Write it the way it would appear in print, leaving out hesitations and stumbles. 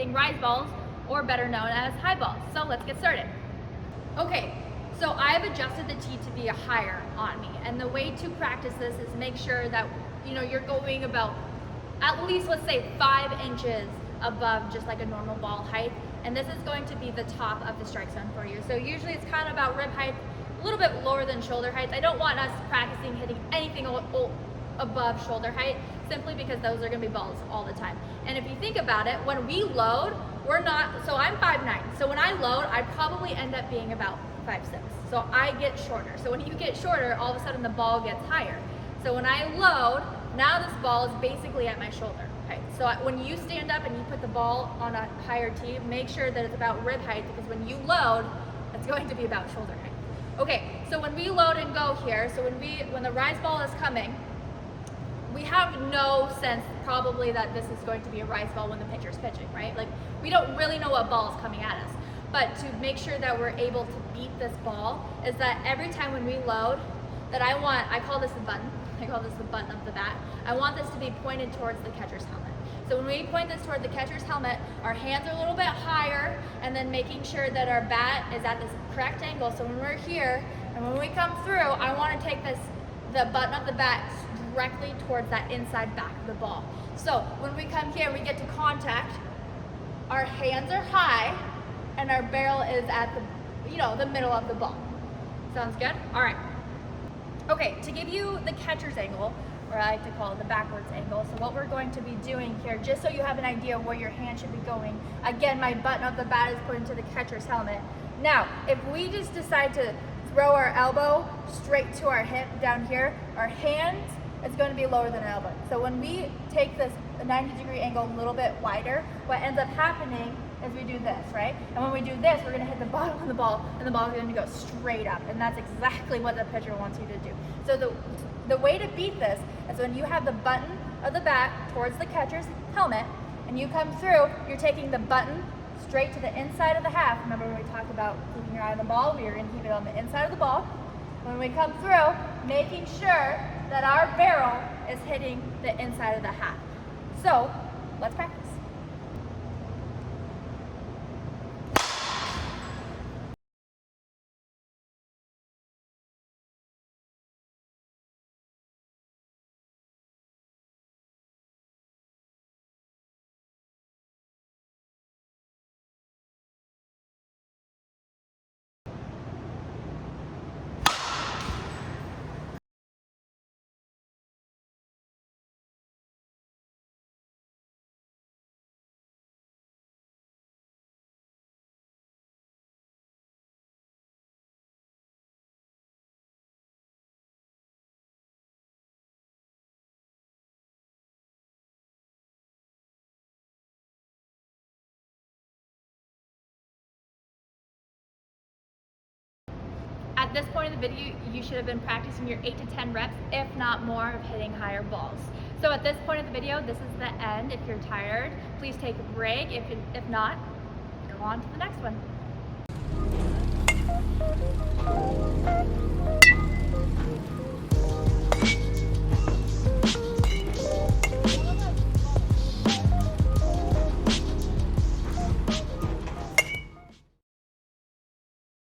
hitting rise balls, or better known as high balls. So let's get started. Okay, so I've adjusted the tee to be a higher on me, and the way to practice this is make sure that you're going about at least, let's say, 5 inches above just like a normal ball height, and this is going to be the top of the strike zone for you. So usually it's kind of about rib height, a little bit lower than shoulder height. I don't want us practicing hitting anything above shoulder height, simply because those are going to be balls all the time. And if you think about it, when we load, we're not, so I'm 5'9", so when I load, I probably end up being about 5'6", so I get shorter. So when you get shorter, all of a sudden the ball gets higher. So when I load, now this ball is basically at my shoulder height. So when you stand up and you put the ball on a higher tee, make sure that it's about rib height, because when you load, it's going to be about shoulder height. Okay, so when we load and go here, so when the rise ball is coming, we have no sense probably that this is going to be a rise ball when the pitcher's pitching, right? Like, we don't really know what ball is coming at us. But to make sure that we're able to beat this ball is that every time when we load, that I call this the button. I call this the button of the bat. I want this to be pointed towards the catcher's helmet. So when we point this toward the catcher's helmet, our hands are a little bit higher, and then making sure that our bat is at this correct angle. So when we're here, and when we come through, I want to take the button of the bat directly towards that inside back of the ball. So when we come here, we get to contact, our hands are high, and our barrel is at the middle of the ball. Sounds good? All right. Okay, to give you the catcher's angle, or I like to call it the backwards angle, so what we're going to be doing here, just so you have an idea of where your hand should be going, again, my button of the bat is put into the catcher's helmet. Now, if we just decide to throw our elbow straight to our hip down here, our hand is going to be lower than our elbow. So when we take this 90-degree angle a little bit wider, what ends up happening is we do this, right? And when we do this, we're going to hit the bottom of the ball, and the ball is going to go straight up, and that's exactly what the pitcher wants you to do. So the way to beat this is when you have the button of the bat towards the catcher's helmet, and you come through, you're taking the button straight to the inside of the half. Remember when we talked about keeping your eye on the ball, we are going to keep it on the inside of the ball. When we come through, making sure that our barrel is hitting the inside of the half. So let's practice. At this point in the video, you should have been practicing your 8 to 10 reps, if not more, of hitting higher balls. So at this point of the video, this is the end. If you're tired, please take a break. If not, go on to the next one.